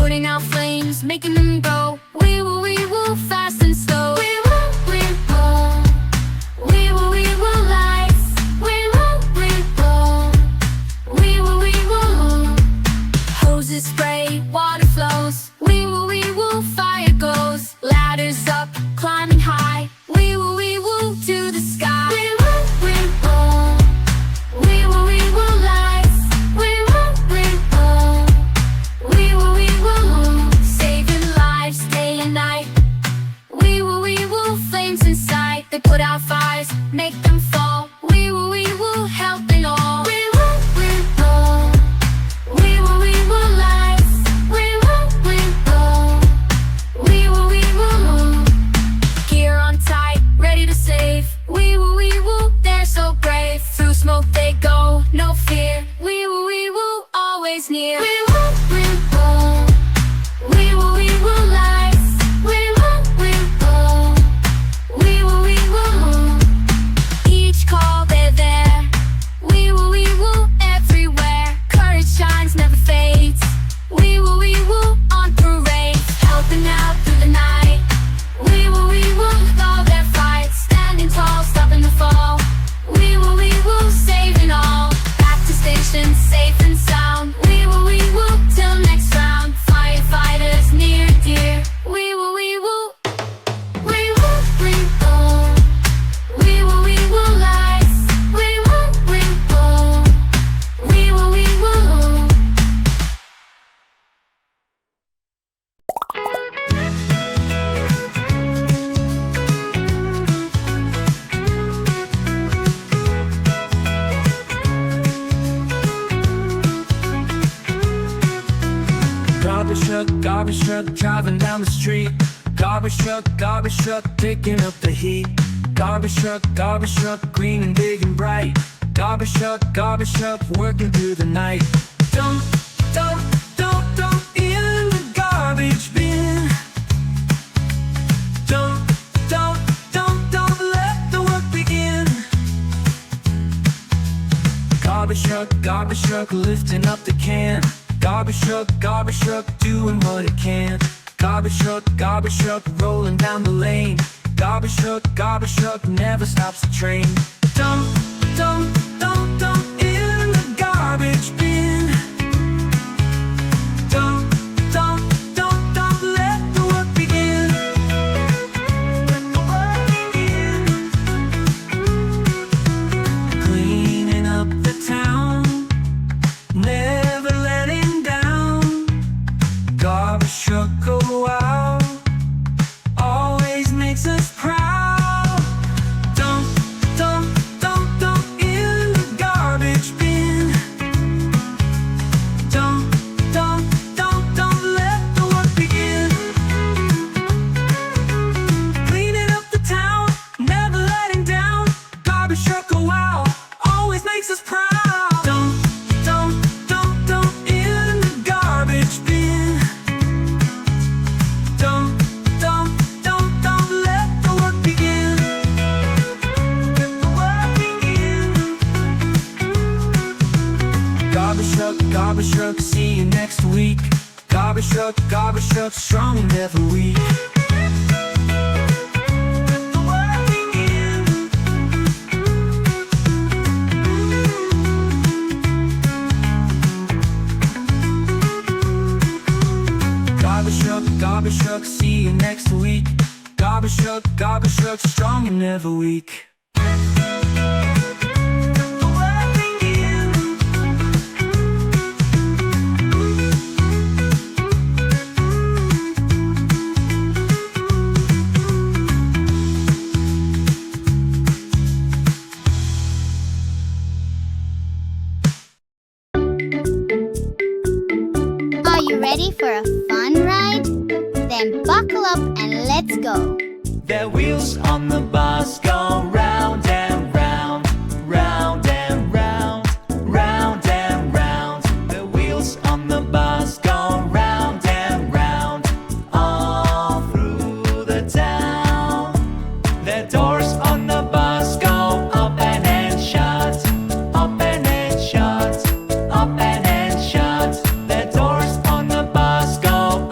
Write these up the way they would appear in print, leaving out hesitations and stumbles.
putting out flames, making them go. We will, fast and slow. We will, lights. We will, hoses spray, water flows. We will, fire goes. Ladders up, climbing high. We will, to the sky. We will, lights. We will, saving lives day and night. We will, flames inside. They put out fires, make them fall. We will, helping all. We will, lights. We will, gear on tight, ready to save. We will, they're so brave. Through smoke they go, no fear. We will, always near. We will, lights. We will, each call they're there. We will, everywhere. Courage shines, never fades. We will, on parade, helping out through the night. We will, with all their fights, standing tall, stopping the fall. We will, saving all. Back to station, safe and sound. We will, till next round. Firefighters near and dear. We will, lights. We will. Garbage truck, driving down the street. Garbage truck, picking up the heat. Garbage truck, green and big and bright. Garbage truck, working through the night. Dump in the garbage bin. Don't let the work begin. Garbage truck, lifting up the can. Garbage truck, doing what it can. Garbage truck, rolling down the lane. Garbage truck, never stops the train. Dump in the garbage bin. Don't let the work begin. Cleaning up the town, never letting down. Garbage truck, go out, always makes us proud. Dump in the garbage bin. Don't let the work begin. Cleaning up the town, never letting down. Garbage truck, go out, always makes us proud. Don't in the garbage bin. Don't let the work begin. Let the work begin. Garbage truck, see you next week. Garbage truck, strong and never weak. Let the work begin. Garbage truck, see you next week. Garbage truck, strong and never weak. Are you ready for a fun ride? Then buckle up and let's go. The wheels on the bus go round and round, round and round, round and round. The wheels on the bus go round and round, all through the town. The doors on the bus go open and shut, open and shut, open and shut. The doors on the bus go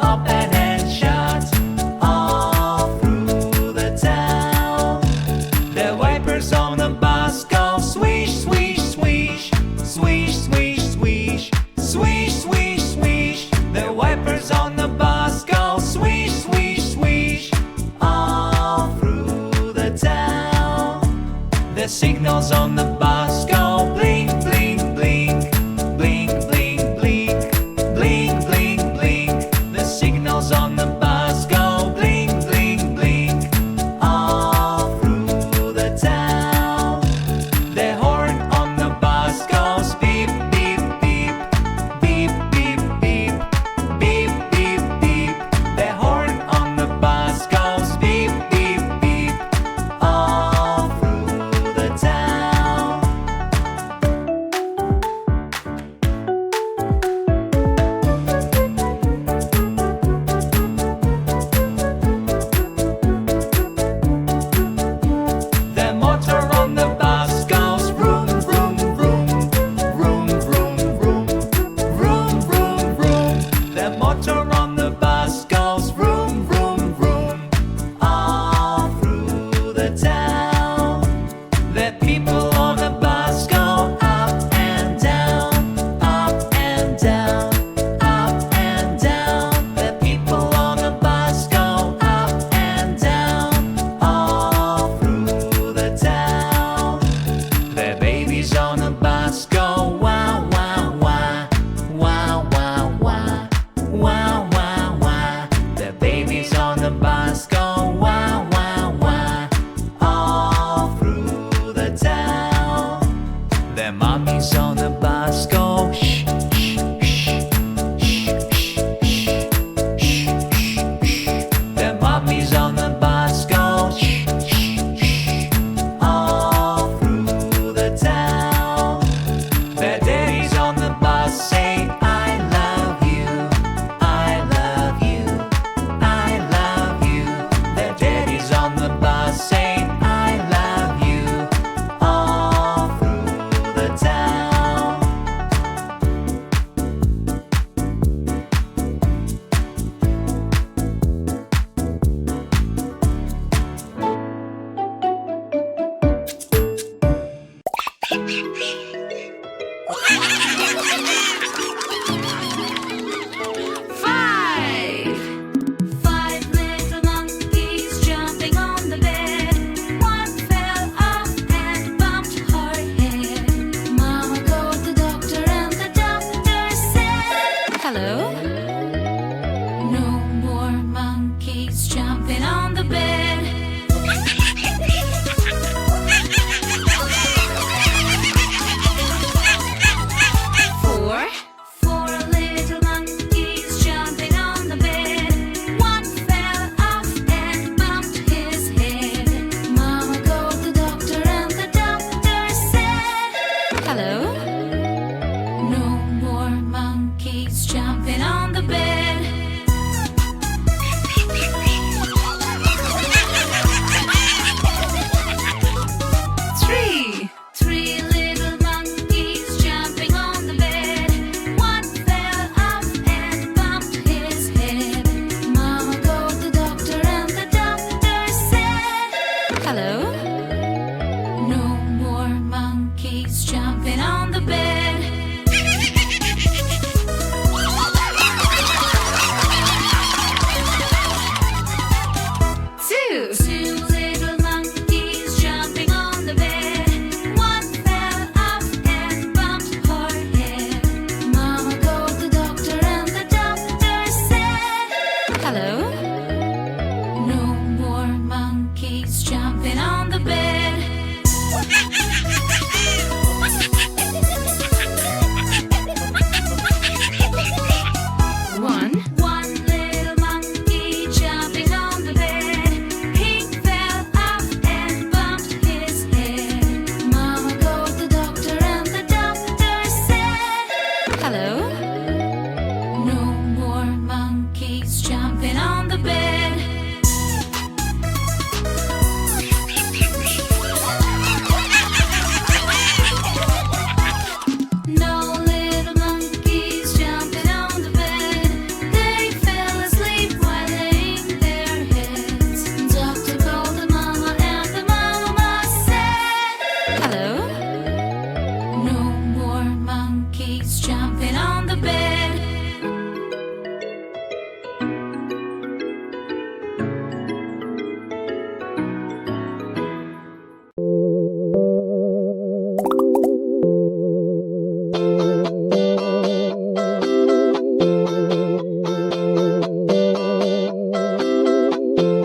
sleeping on the bed.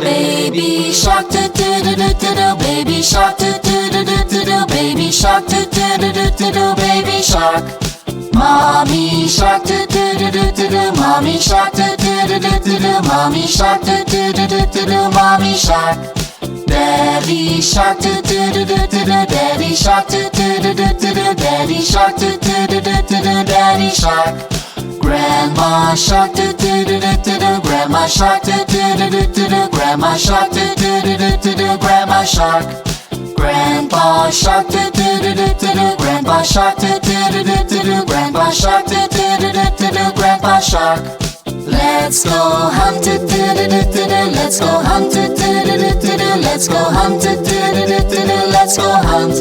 Baby shark do do do do do do, baby shark do do do do do do, baby shark do do do do do do, baby shark. Mommy shark do do do do do do, mommy shark do do do do do do, mommy shark do do do do do do, mommy shark. Daddy shark do do do do do do, daddy shark do do do do do do, daddy shark do do do do do do, daddy shark. Grandma shark do do do do do do, grandma shark do do do do do do, grandma shark do do do do do do, grandma shark. Grandpa shark do do do do do do, grandpa shark do do do do do do, grandpa shark do do do do do do, grandpa shark. Let's go hunt do do do do do do, let's go hunt do do do do do do, let's go hunt do do do do do do, let's go hunt.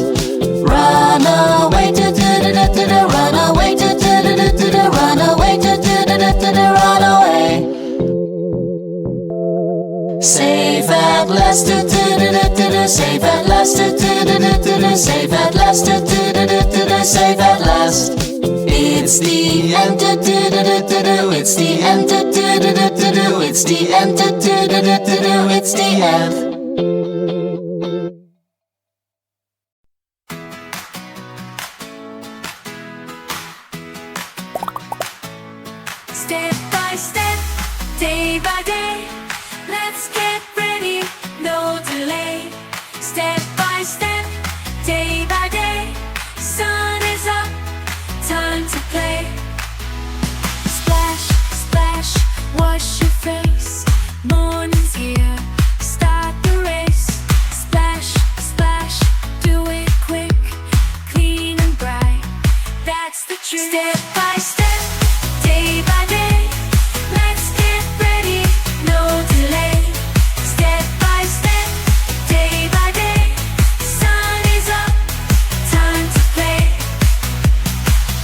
Run away do do do do do do, run away do do do do do do, run away do do do do do do, run away. Save at last do do do do do do, save at last do do do do do do, save at last do do do do do do, save at last. It's the end do do do do do do, it's the end do do do do do do, it's the end do do do do do do, it's the end. Step by step, day by day, let's get ready, no delay. Step by step, day by day, sun is up, time to play. Splash, splash, wash your face, morning's here, start the race. Splash, splash, do it quick, clean and bright, that's the trick. Step by step, day by day, let's get ready, no delay. Step by step, day by day, sun is up, time to play.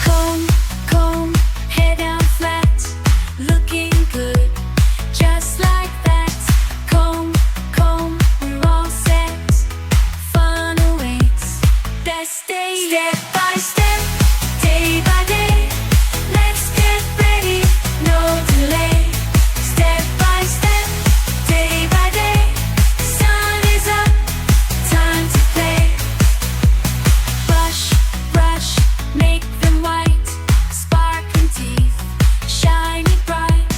Comb, comb, head down flat, looking good, just like that. Comb, comb, we're all set, fun awaits, best day. Step by step, day by day, let's get ready, no delay. Step by step, day by day, sun is up, time to play. Brush, brush, make them white, sparkling teeth, shiny bright.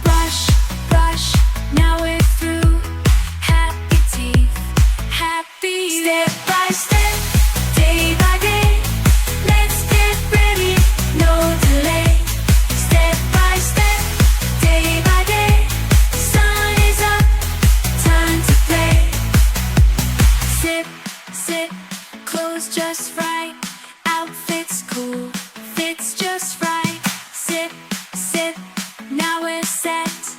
Brush, brush, now we're through, happy teeth, happy. Step by step, day by day, let's get ready, no delay. Step by step, day by day, sun is up, time to play. Sip, sip, clothes just right, outfits cool, fits just right. Sip, sip, now we're set,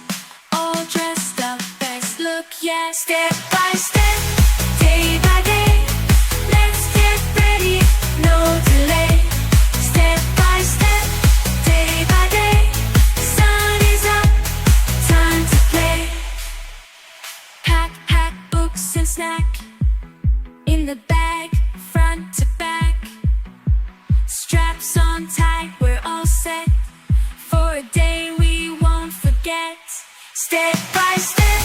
all dressed up, best look yet. Step by step, day by day, let's get ready, no delay. Step by step, day by day, sun is up, time to play. Pack, pack, books and snack, in the bag, front to back. Straps on tight, we're all set, for a day we won't forget. Step by step,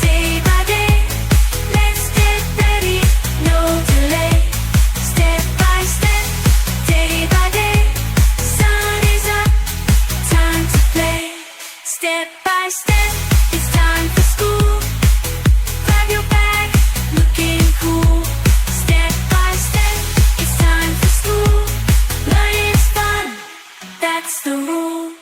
day by day, let's get ready, no delay. Step by step, day by day, sun is up, time to play. Step by step, it's time for school. Grab your bag, looking cool. Step by step, it's time for school. Learning's fun, that's the rule.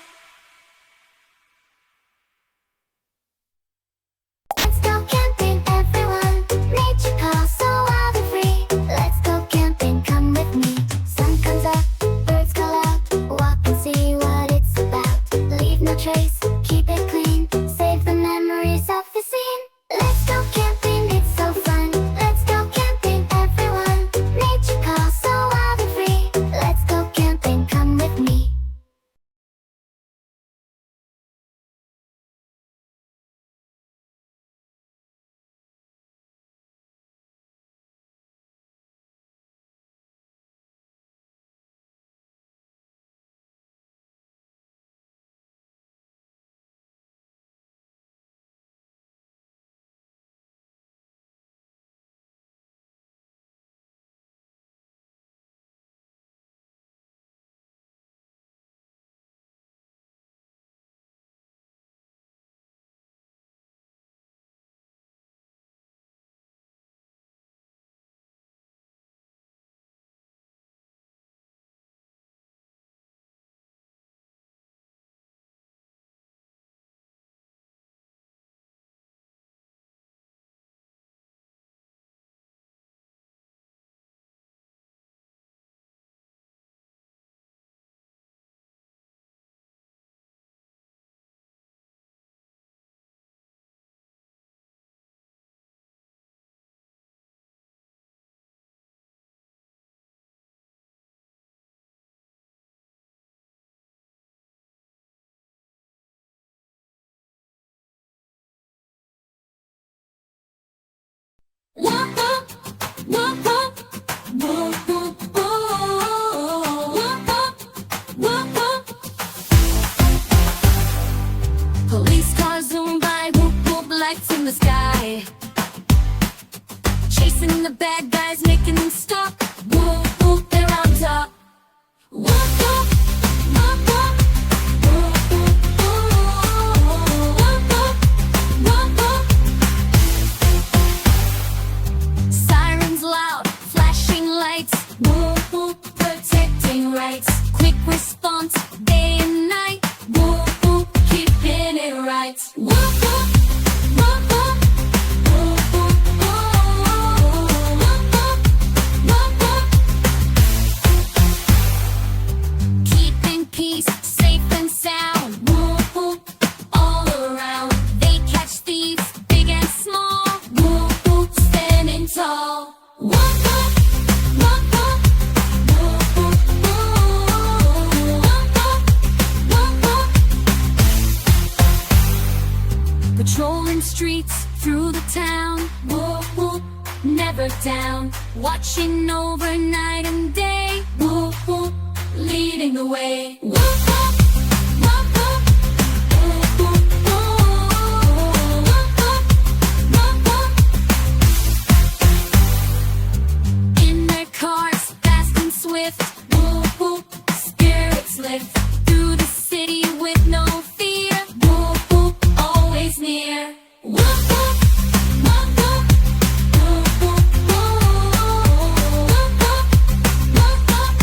Whoop whoop, whoop whoop whoop, whoop whoop, whoop whoop. Police cars zoom by, whoop whoop, lights in the sky, chasing the bad guys, making them stop. Whoop whoop, they're on top. Whoop whoop, whoop whoop, whoop whoop, whoop whoop, whoop whoop. Sirens loud, flashing lights. Whoop whoop, protecting rights. Quick response, day and night. Whoop whoop, keeping it right. Whoop whoop, whoop whoop, whoop whoop, whoop whoop, whoop whoop. Keeping peace, safe and sound. Whoop whoop, all around. They catch thieves, big and small. Whoop whoop, standing tall. Whoop whoop, whoop whoop, whoop whoop, whoop whoop, whoop whoop. Patrolling streets through the town. Whoop whoop, never down. Watching over night and day. Whoop whoop, leading the way. Whoop whoop, whoop whoop, whoop whoop, whoop whoop, whoop whoop. In their cars, fast and swift. Whoop whoop, spirits lift through the city with no fear. Whoop whoop, always near. Whoop whoop, whoop whoop, whoop whoop, whoop whoop, whoop whoop.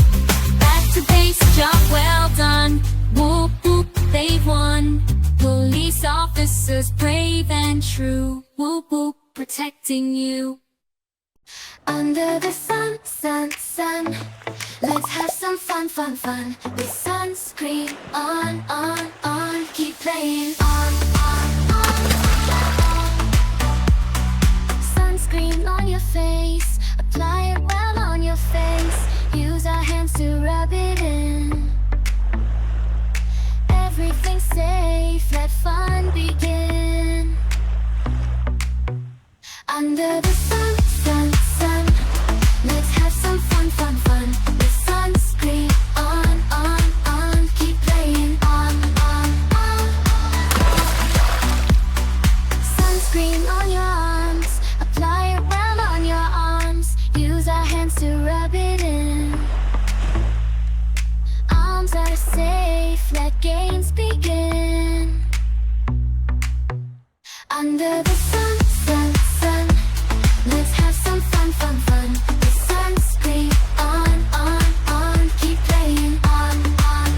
Back to base, job well done. Whoop whoop, they've won. Police officers brave and true. Whoop whoop, protecting you. Under the sun, sun, sun, let's have some fun, fun, fun. With sunscreen on, on, keep playing on, on. Sunscreen on your face, apply it well on your face. Use our hands to rub it in. Everything's safe, let fun begin. Under the sun, sun, sun, let's have some fun, fun, fun. With sunscreen on, keep playing on, on. Sunscreen on your arms, apply it well on your arms. Use our hands to rub it in. Arms are safe, let games begin. Under the sun, sun, sun, let's have some fun, fun, fun. With sunscreen on, keep playing on, on.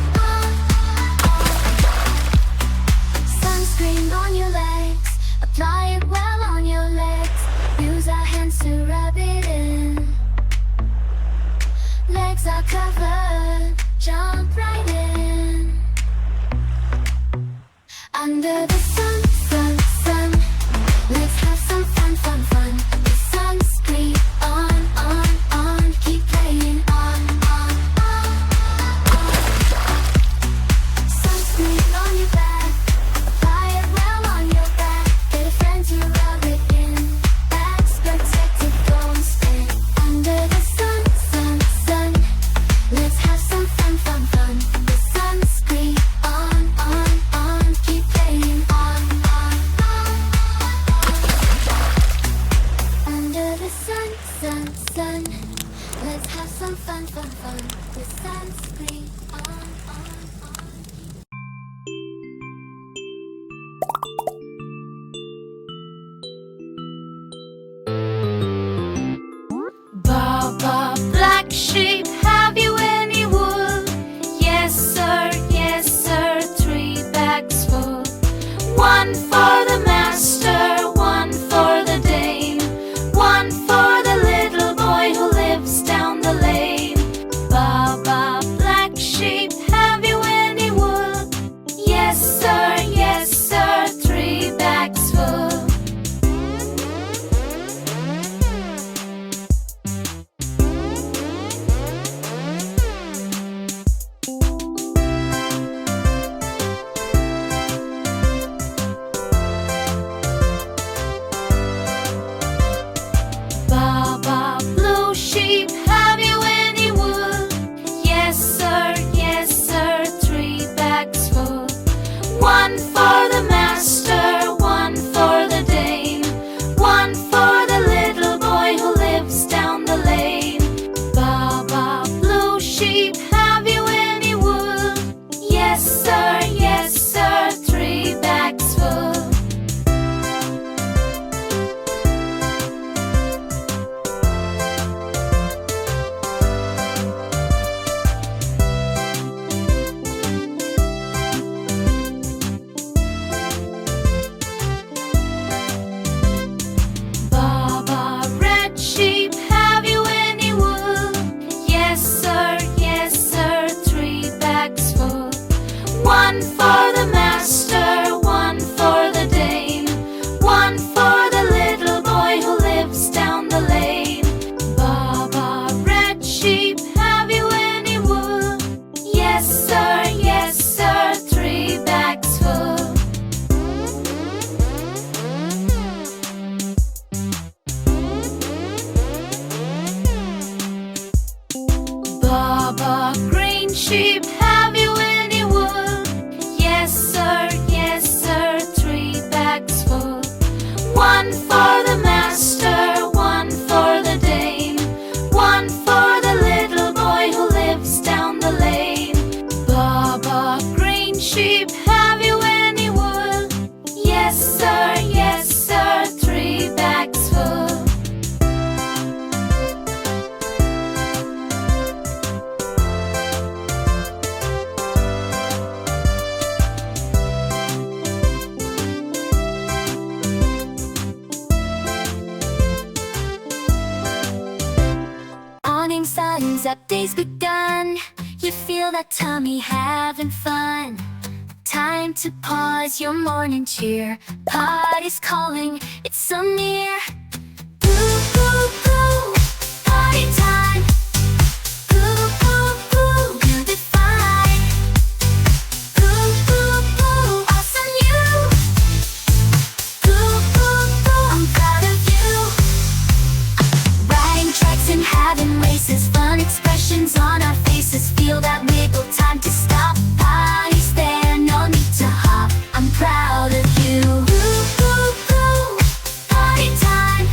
Sunscreen on your legs, apply it well on your legs. Use our hands to rub it in. Legs are covered, jump right in. Under the sun, sun, sun, let's have some fun, fun, fun. With sunscreen on, keep playing on, on. Sunscreen on your back, apply it well on your back. Get a friend to rub it in. Back's protected, don't spin. Under the sun, sun, sun, let's have some fun, fun, fun. With sunscreen on, keep playing on. One for the master, one for the dame, one for the little boy who lives down the lane. Baa Baa Blue Sheep, have you any wool? Yes sir, 3 bags full. Baa Baa Red Sheep, have you any wool? Yes sir, 3 bags full. One for the master, one for the dame, one for the little boy who lives down the lane. Baa Baa Red Sheep, have you any wool? Yes sir, 3 bags full. Baa Baa Green Sheep, have you any wool? Yes sir, 3 bags full. One for the master, one for the dame, one for the little boy who lives down the lane. Baa Baa Green Sheep, have you any wool? Yes sir, 3 bags full. Morning sun's up, day's begun. You feel that tummy having fun. Time to pause your morning cheer. Party's calling, it's so near. Boo, boo, boo, party time. Boo, boo, boo, you did fine. Boo, boo, boo, awesome you. Boo, boo, boo, I'm proud of you. Riding trikes and having races, fun expressions on our faces. Feel that wiggle, time to stop. Party's there, no need to hop. I'm proud of you. Boo, boo, boo, party time.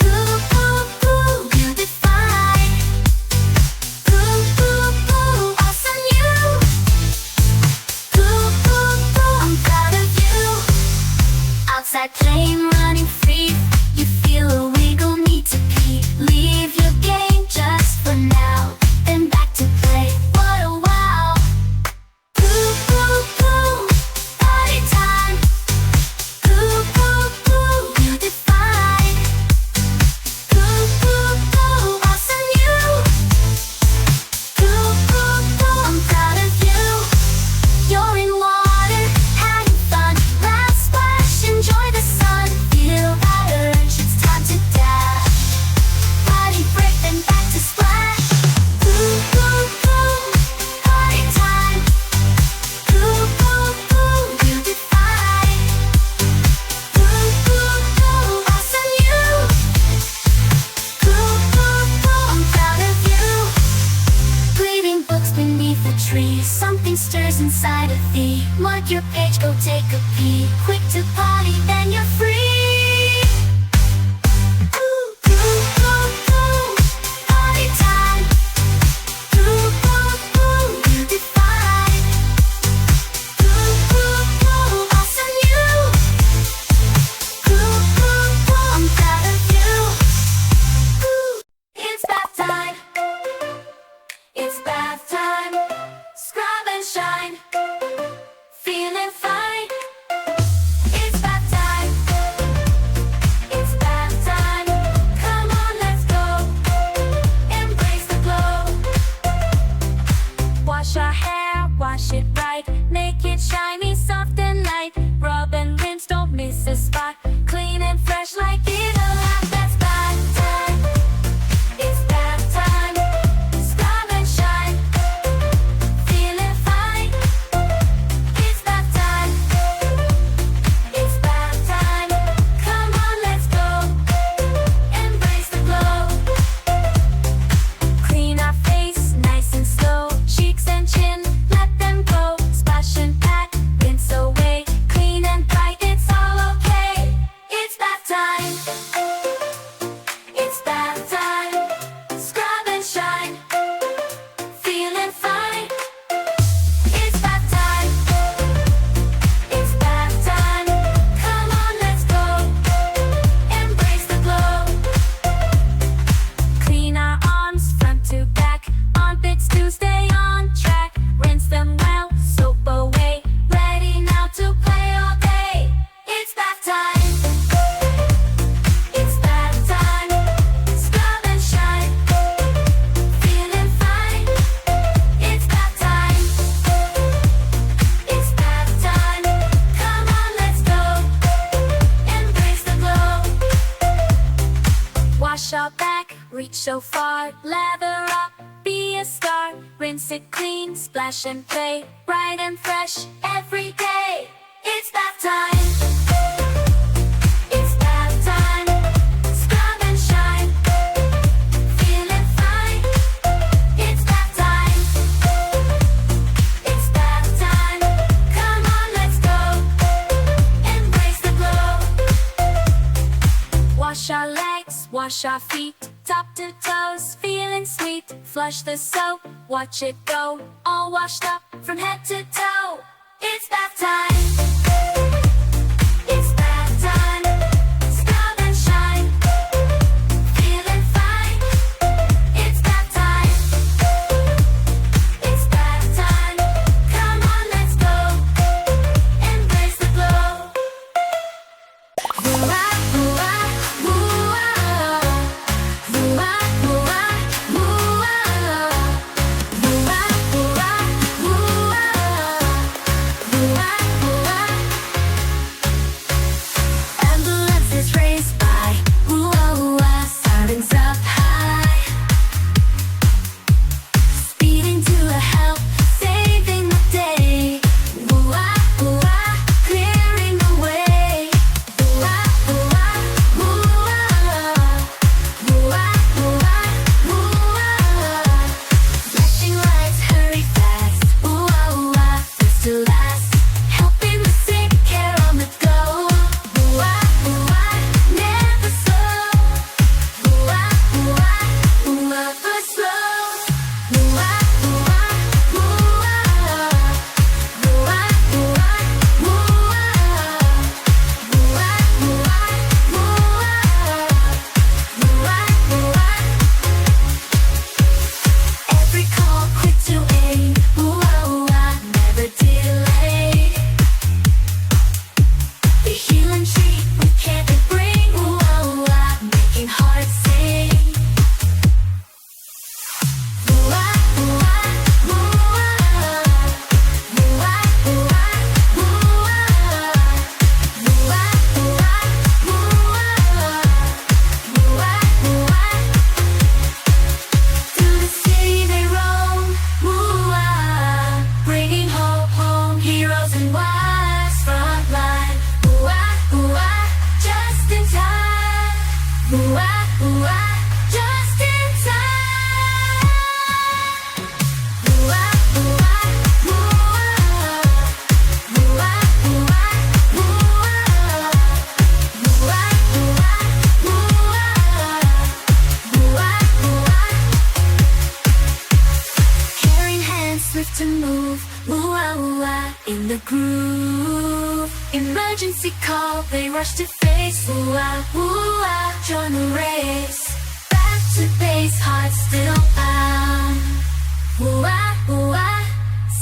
Boo, boo, boo, you did fine. Boo, boo, boo, awesome you. Boo, boo, boo, I'm proud of you. Outside playing, running free. You feel a wiggle, need to pee. Leave your game just for now, then back to play. What a wow! Boo, boo, boo, party time. Boo, boo, boo, you did fine. Boo, boo, boo, awesome you. Boo, boo, boo, I'm proud of you. You're in water, having fun. Last splash, enjoy the sun. Feel that urge, it's time to dash. Body break, then back to splash. Boo, boo, boo, party time. Boo, boo, boo, you did fine. Boo, boo, boo, awesome you. Boo, boo, boo, I'm proud of you. Reading books beneath the tree, something stirs inside of thee. Mark your page, go take a pee. Quick to potty, then you're free. Boo, boo, boo, boo, party time. Boo, boo, boo, you did fine. Boo, boo, boo, awesome you. Boo, boo, boo, I'm proud of you. Boo, it's bath time. It's bath time. Scrub and shine. Feeling fine. It's bath time. It's bath time. Come on, let's go. Embrace the glow. Wash our hair, wash it right. Make it shiny, soft and light. Rub and rinse, don't miss a spot. Clean and fresh like it'll last. That's bath time. It's bath time. Scrub and shine. Feeling fine. It's bath time. It's bath time. Come on, let's go. Embrace the glow. Clean our face, nice and slow. Cheeks and chin, let them go. Splash and pat, rinse shofar, lather up, be a star. Rinse it clean, splash and play, bright and fresh every day. It's bath time. It's bath time. Scrub and shine, feeling fine. It's bath time. It's bath time. Come on, let's go. Embrace the glow. Wash our legs, wash our feet, top to toes, feeling sweet. Flush the soap, watch it go, all washed up from head to toe. It's bath time. It's bath time. Scrub and shine, feeling fine. It's bath time. It's bath time. Come on, let's go. Embrace the glow. Woo-ah, woo-ah, woo-ah. Woo-ah, woo-ah, woo-ah. Woo-ah, woo-ah, woo-ah. Woo-ah, woo-ah. Ambulances race by. Woo-ah, woo-ah. Sirens up high, speeding to a help, saving the day. Woo-ah, woo-ah, clearing the way. Woo-ah, woo-ah, woo-ah. Woo-ah, woo-ah, woo-ah. Flashing lights, hurry fast. Woo-ah, woo-ah, first to last, helping the sick, care on the go. Woo-ah, woo-ah, never slow. Woo-ah, woo-ah, never slow. Woo-ah, woo-ah, woo-ah. Woo-ah, woo-ah, woo-ah. Woo-ah, woo-ah, woo-ah. Woo-ah, woo-ah. Every call quick to aid. Woo-ah, woo-ah, never delay. The healing treat we can't bring. Woo-ah, woo-ah, making hearts sing. Woo-ah, woo-ah, woo-ah. Woo-ah, woo-ah, woo-ah. Woo-ah, woo-ah, woo-ah. Woo-ah, woo-ah. Through the city they roam. Woo-ah, bringing hope home. Heroes and wives frontline. Woo-ah, woo-ah, just in time. Woo-ah, woo-ah, just in time. Woo-ah, woo-ah, woo-ah. Woo-ah, woo-ah, woo-ah. Woo-ah, woo-ah, woo-ah. Woo-ah, woo-ah. Caring hands swift to move. Woo-ah, woo-ah, in the groove. Emergency call, they rush to face. Woo-ah, woo-ah, join the race. Back to base, heart still bound. Woo-ah, woo-ah,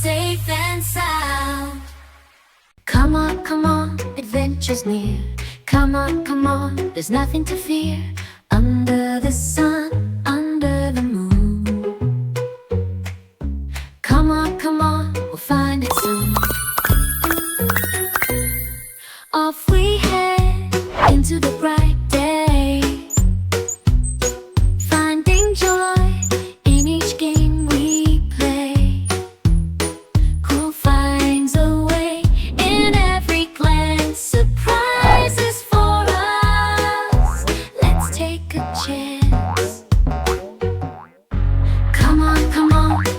safe and sound. Come on, adventure's near. Come on, there's nothing to fear. Under the sun, under the moon. Come on, we'll find it soon. Off we head into the bright day, finding joy in each game we play. Cool finds a way in every glance, surprises for us. Let's take a chance. Come on,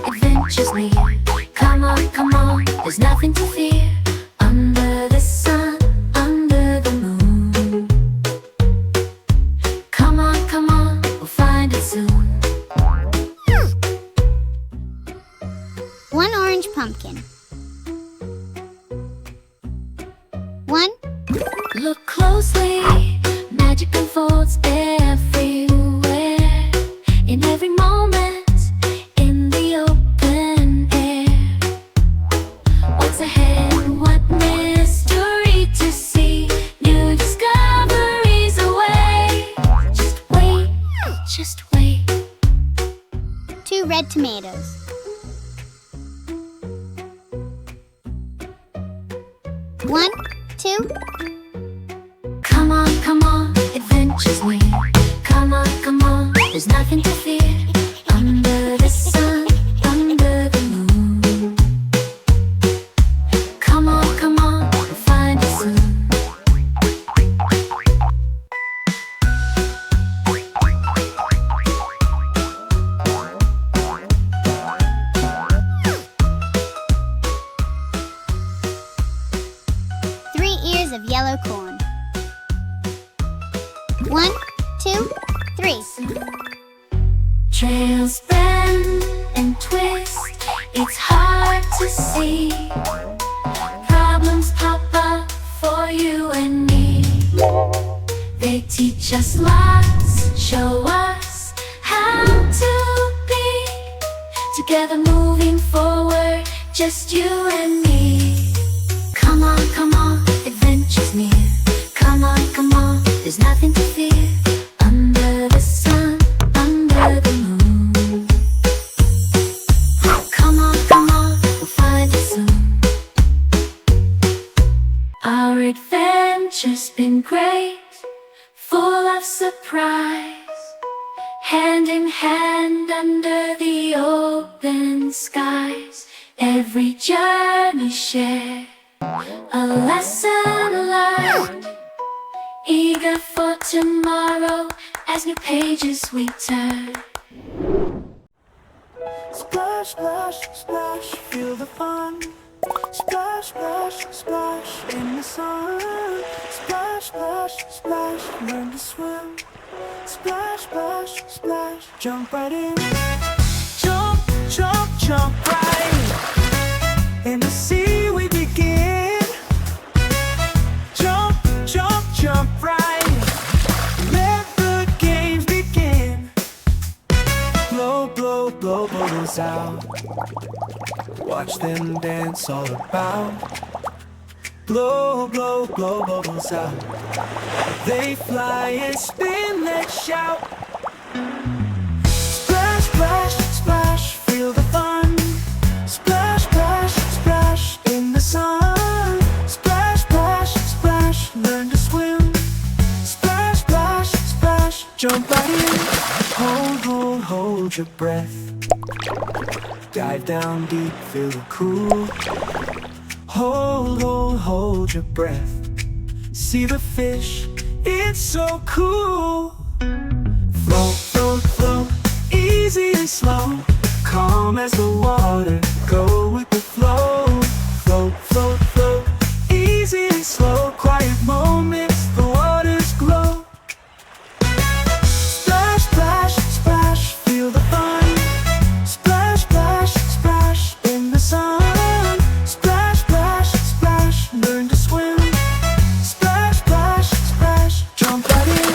adventure's near. Come on, there's nothing to fear. Under the sun, under the moon. Come on, we'll find it soon. One orange pumpkin. One, Look closely, magic unfolds everywhere. In every moment, in the open air. What's ahead? What mystery to see? New discoveries away. Just wait. two red tomatoes. One, two, Come on, adventure's near. Come on, There's nothing to fear under the sun, under the moon. Come on, we'll find it soon. 3 ears of yellow corn. 1, 2, 3. Trails bend and twist, it's hard to see. Problems pop up for you and me. They teach us lots, show us how to be together moving forward, just you and me. Come on, adventure's near. Come on, there's nothing to fear under the sun, under the moon. Come on, we'll find it soon. Our adventure's been great, full of surprise. Hand in hand under the open skies. Every journey shared, a lesson learned. Eager for tomorrow as new pages we turn. Splash, splash, splash, feel the fun. Splash, splash, splash in the sun. Splash, splash, splash, learn to swim. Splash, splash, splash, jump right in. Jump, jump, jump right in. In the sea we begin. Jump, jump, jump right. Let the games begin. Blow, blow, blow bubbles out. Watch them dance all about. Blow, blow, blow bubbles out. They fly and spin, let's shout. Splash, splash, splash, feel the fun. Splash, splash, splash in the sun. Splash, splash, splash, learn to swim. Splash, splash, splash, jump right in. Hold your breath. Dive down deep, feel the cool. Hold your breath. See the fish, it's so cool. Float, float, float, easy and slow. Calm as the water, go with the flow. Float, float, float, easy and slow. Quiet moments, the waters glow. Splash, splash, splash, feel the fun. Splash, splash, splash in the sun. Splash, splash, splash, learn to swim. Splash, splash, splash, jump right in.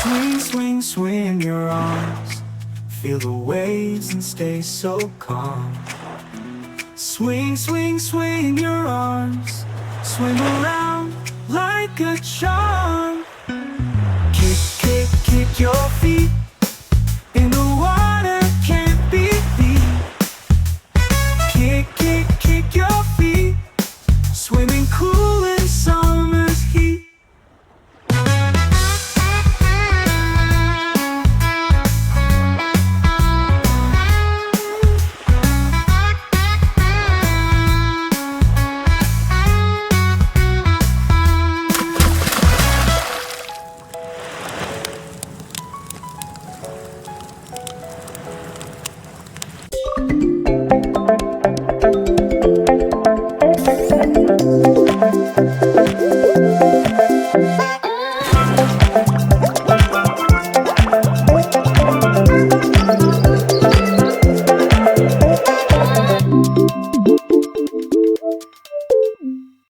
Swing, swing, swing your arms. Feel the waves and stay so calm. Swing, swing, swing your arms. Swing around like a charm. Kick, kick, kick your